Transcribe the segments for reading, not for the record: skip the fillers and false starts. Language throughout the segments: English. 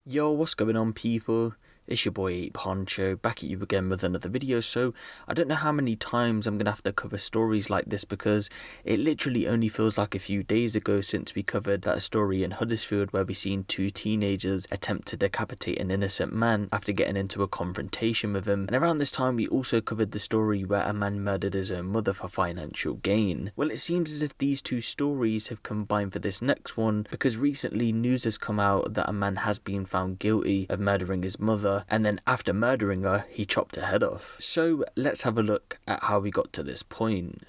Yo, what's going on, people? It's your boy Huncho, back at you again with another video. So I don't know how many times I'm gonna have to cover stories like this, because it literally only feels like a few days ago since we covered that story in Huddersfield where we seen two teenagers attempt to decapitate an innocent man after getting into a confrontation with him. And around this time we also covered the story where a man murdered his own mother for financial gain. Well, it seems as if these two stories have combined for this next one, because recently news has come out that a man has been found guilty of murdering his mother, and then after murdering her, he chopped her head off. So let's have a look at how we got to this point.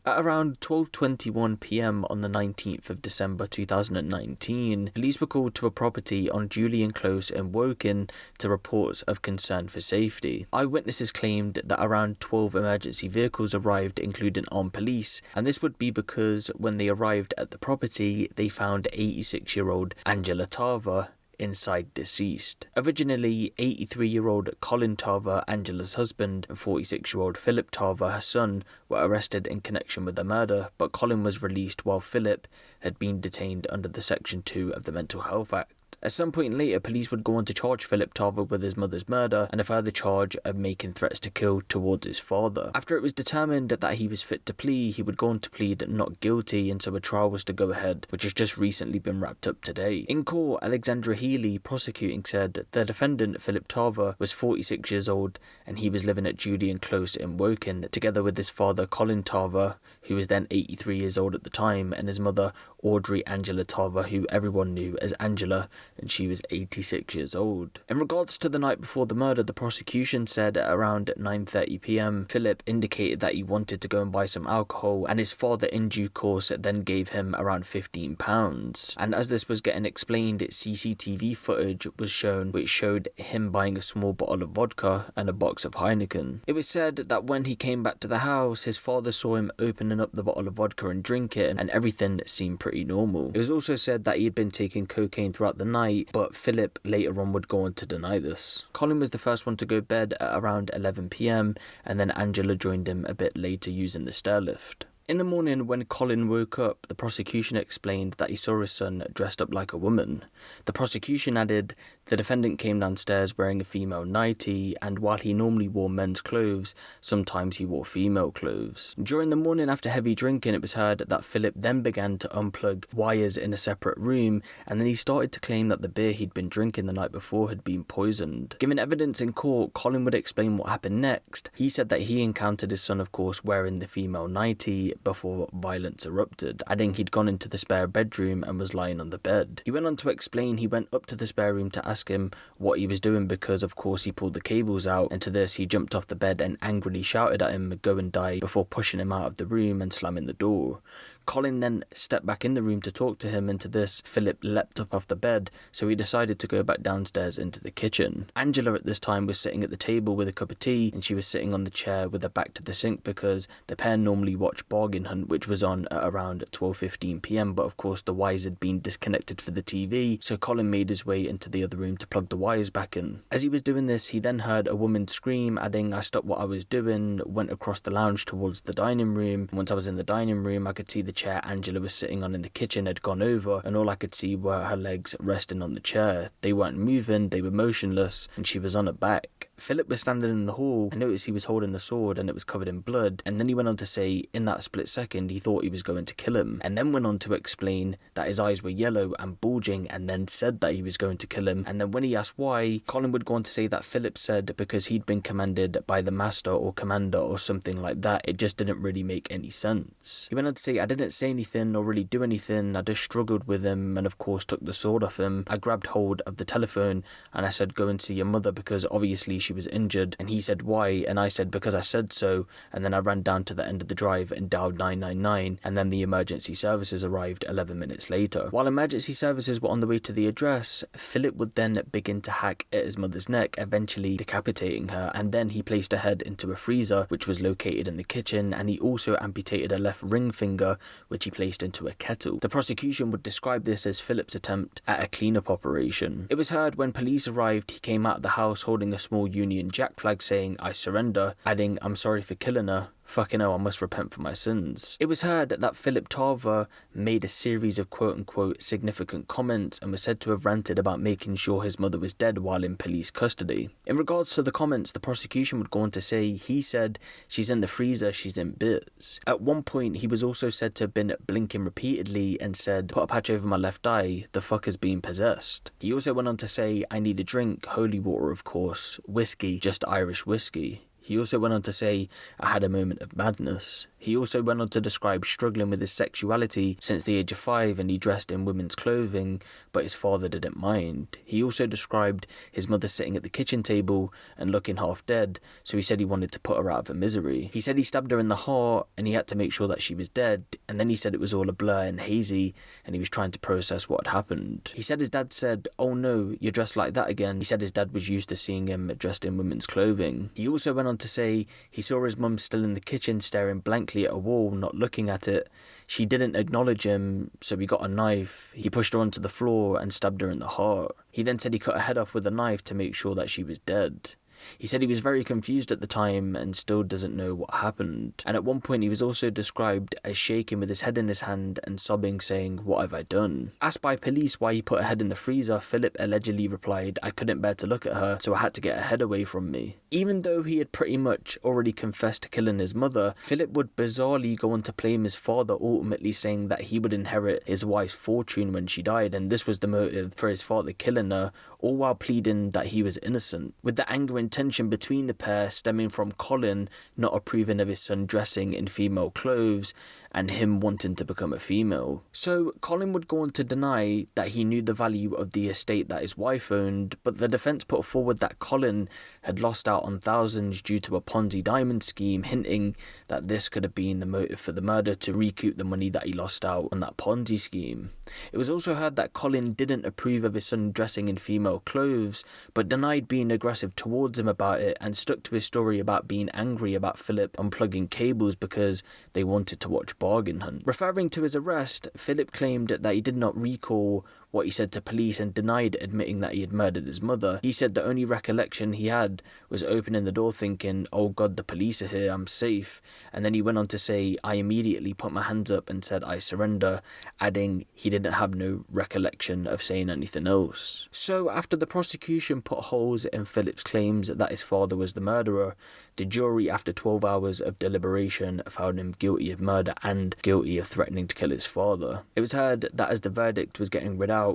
At around 12:21 PM on the 19th of December 2019, police were called to a property on Julian Close in Woking to reports of concern for safety. Eyewitnesses claimed that around 12 emergency vehicles arrived, including armed police, and this would be because when they arrived at the property, they found 86-year-old Angela Tarver inside deceased. Originally, 83-year-old Colin Tarver, Angela's husband, and 46-year-old Philip Tarver, her son, were arrested in connection with the murder, but Colin was released while Philip had been detained under the Section 2 of the Mental Health Act. At some point later, police would go on to charge Philip Tarver with his mother's murder and a further charge of making threats to kill towards his father. After it was determined that he was fit to plea, he would go on to plead not guilty, and so a trial was to go ahead, which has just recently been wrapped up today. In court, Alexandra Healy, prosecuting, said the defendant, Philip Tarver, was 46 years old and he was living at Julian Close in Woking, together with his father, Colin Tarver, who was then 83 years old at the time, and his mother, Audrey Angela Tarver, who everyone knew as Angela, and she was 86 years old. In regards to the night before the murder, the prosecution said at around 9:30 PM, Philip indicated that he wanted to go and buy some alcohol, and his father in due course then gave him around £15. And as this was getting explained, CCTV footage was shown which showed him buying a small bottle of vodka and a box of Heineken. It was said that when he came back to the house, his father saw him opening up the bottle of vodka and drink it, and everything seemed pretty normal. It was also said that he had been taking cocaine throughout the night, but Philip later on would go on to deny this. Colin was the first one to go to bed at around 11 PM, and then Angela joined him a bit later using the stairlift. In the morning, when Colin woke up, the prosecution explained that he saw his son dressed up like a woman. The prosecution added, the defendant came downstairs wearing a female nightie, and while he normally wore men's clothes, sometimes he wore female clothes. During the morning after heavy drinking, it was heard that Philip then began to unplug wires in a separate room, and then he started to claim that the beer he'd been drinking the night before had been poisoned. Given evidence in court, Colin would explain what happened next. He said that he encountered his son, of course, wearing the female nightie before violence erupted, adding he'd gone into the spare bedroom and was lying on the bed. He went on to explain he went up to the spare room to ask him what he was doing, because of course he pulled the cables out, and to this he jumped off the bed and angrily shouted at him, "Go and die," before pushing him out of the room and slamming the door. Colin then stepped back in the room to talk to him, and to this, Philip leapt up off the bed, so he decided to go back downstairs into the kitchen. Angela at this time was sitting at the table with a cup of tea, and she was sitting on the chair with her back to the sink, because the pair normally watch Bargain Hunt, which was on at around 12:15 PM, but of course the wires had been disconnected for the TV, so Colin made his way into the other room to plug the wires back in. As he was doing this, he then heard a woman scream, adding, "I stopped what I was doing, went across the lounge towards the dining room. Once I was in the dining room, I could see the chair Angela was sitting on in the kitchen had gone over, and all I could see were her legs resting on the chair. They weren't moving, they were motionless, and she was on her back." Philip was standing in the hall and noticed he was holding a sword and it was covered in blood, and then he went on to say in that split second he thought he was going to kill him, and then went on to explain that his eyes were yellow and bulging, and then said that he was going to kill him. And then when he asked why, Colin would go on to say that Philip said because he'd been commanded by the master or commander or something like that. It just didn't really make any sense. He went on to say, "I didn't say anything or really do anything, I just struggled with him and of course took the sword off him. I grabbed hold of the telephone and I said, go and see your mother, because obviously she was injured, and he said why, and I said because I said so, and then I ran down to the end of the drive and dialed 999, and then the emergency services arrived 11 minutes later." While emergency services were on the way to the address, Philip would then begin to hack at his mother's neck, eventually decapitating her, and then he placed her head into a freezer which was located in the kitchen, and he also amputated her left ring finger, which he placed into a kettle. The prosecution would describe this as Philip's attempt at a cleanup operation. It was heard when police arrived, he came out of the house holding a small Union Jack flag saying, "I surrender," adding, "I'm sorry for killing her. Fucking hell, I must repent for my sins. It was heard that Philip Tarver made a series of quote-unquote significant comments and was said to have ranted about making sure his mother was dead while in police custody. In regards to the comments, the prosecution would go on to say he said, "She's in the freezer, she's in bits." At one point, he was also said to have been blinking repeatedly and said, "Put a patch over my left eye, the fucker's being possessed." He also went on to say, "I need a drink, holy water of course, whiskey, just Irish whiskey." He also went on to say, "I had a moment of madness." He also went on to describe struggling with his sexuality since the age of 5 and he dressed in women's clothing, but his father didn't mind. He also described his mother sitting at the kitchen table and looking half dead, so he said he wanted to put her out of her misery. He said he stabbed her in the heart and he had to make sure that she was dead, and then he said it was all a blur and hazy and he was trying to process what had happened. He said his dad said, "Oh no, you're dressed like that again." He said his dad was used to seeing him dressed in women's clothing. He also went on to say he saw his mum still in the kitchen staring blankly at a wall, not looking at it. She didn't acknowledge him, so he got a knife. He pushed her onto the floor and stabbed her in the heart. He then said he cut her head off with a knife to make sure that she was dead. He said he was very confused at the time and still doesn't know what happened. And at one point he was also described as shaking with his head in his hand and sobbing, saying, "What have I done?" Asked by police why he put her head in the freezer, Philip allegedly replied, "I couldn't bear to look at her, so I had to get her head away from me." Even though he had pretty much already confessed to killing his mother, Philip would bizarrely go on to blame his father, ultimately saying that he would inherit his wife's fortune when she died, and this was the motive for his father killing her, all while pleading that he was innocent. With the anger and tension between the pair stemming from Colin not approving of his son dressing in female clothes and him wanting to become a female. So Colin would go on to deny that he knew the value of the estate that his wife owned, but the defence put forward that Colin had lost out on thousands due to a Ponzi diamond scheme, hinting that this could have been the motive for the murder, to recoup the money that he lost out on that Ponzi scheme. It was also heard that Colin didn't approve of his son dressing in female clothes, but denied being aggressive towards him about it and stuck to his story about being angry about Philip unplugging cables because they wanted to watch Bargain Hunt. Referring to his arrest, Philip claimed that he did not recall what he said to police and denied admitting that he had murdered his mother. He said the only recollection he had was opening the door thinking, "Oh God, the police are here, I'm safe." And then he went on to say, "I immediately put my hands up and said I surrender," adding he didn't have no recollection of saying anything else. So after the prosecution put holes in Philip's claims that his father was the murderer, the jury, after 12 hours of deliberation, found him guilty of murder and guilty of threatening to kill his father. It was heard that as the verdict was getting read out,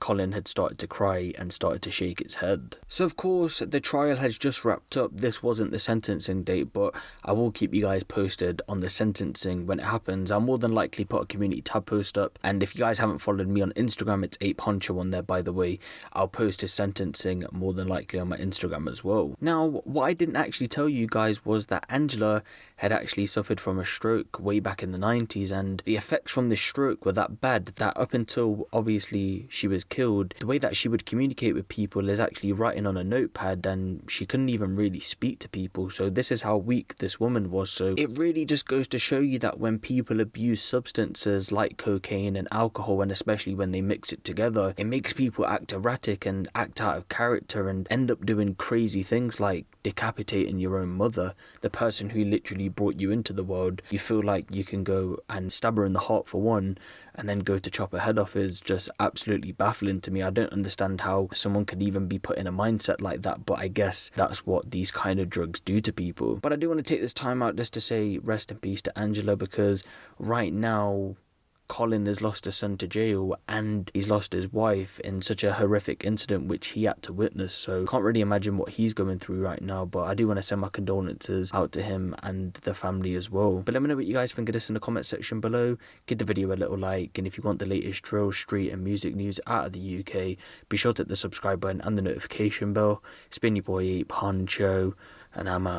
Colin had started to cry and started to shake its head. So of course, the trial has just wrapped up. This wasn't the sentencing date, but I will keep you guys posted on the sentencing when it happens. I'll more than likely put a community tab post up, and if you guys haven't followed me on Instagram, it's Huncho on there, by the way. I'll post his sentencing more than likely on my Instagram as well. Now, what I didn't actually tell you guys was that Angela had actually suffered from a stroke way back in the 90s, and the effects from this stroke were that bad that up until obviously she was killed, the way that she would communicate with people is actually writing on a notepad, and she couldn't even really speak to people. So this is how weak this woman was. So it really just goes to show you that when people abuse substances like cocaine and alcohol, and especially when they mix it together, it makes people act erratic and act out of character and end up doing crazy things like decapitating your own mother, the person who literally brought you into the world. You feel like you can go and stab her in the heart for one, and then go to chop her head off is just absolutely baffling to me. I don't understand how someone could even be put in a mindset like that, but I guess that's what these kind of drugs do to people. But I do want to take this time out just to say rest in peace to Angela, because right now Colin has lost his son to jail and he's lost his wife in such a horrific incident which he had to witness. So can't really imagine what he's going through right now, but I do want to send my condolences out to him and the family as well. But let me know what you guys think of this in the comment section below. Give the video a little like, and if you want the latest drill, street and music news out of the UK, be sure to hit the subscribe button and the notification bell. It's been your boy Huncho, and I'm out.